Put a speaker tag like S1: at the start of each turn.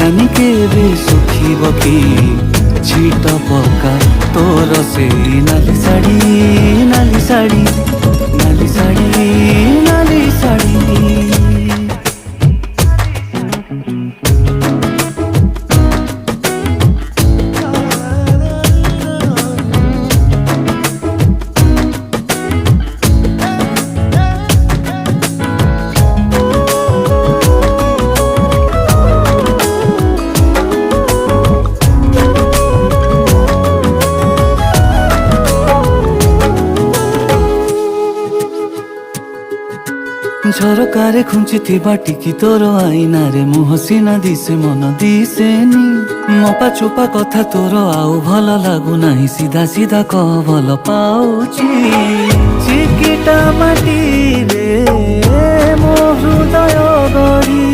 S1: ଜାନି କେବେ ଶୁଖିବ କି ଛିଟ ପକା ତୋର ସେଇ ନାଲି ଶାଢ଼ୀ ନାଲି ଶାଢ଼ୀ ନାଲି ଶାଢ଼ୀ ନାଲି ଶାଢ଼ୀ। ଝରକାରେ ଖୁଞ୍ଚିଥିବା ଟିକି ତୋର ଆଇନାରେ ମୁହଁ ସିନା ଦିଶେ ମନ ଦିଶେନି। ମପା ଚୋପା କଥା ତୋର ଆଉ ଭଲ ଲାଗୁନାହିଁ, ସିଧା ସିଧା କହ ଭଲ ପାଉଛି। ଚିକିଟା ମାଟିରେ ମୋ ହୃଦୟ ଗଢ଼ି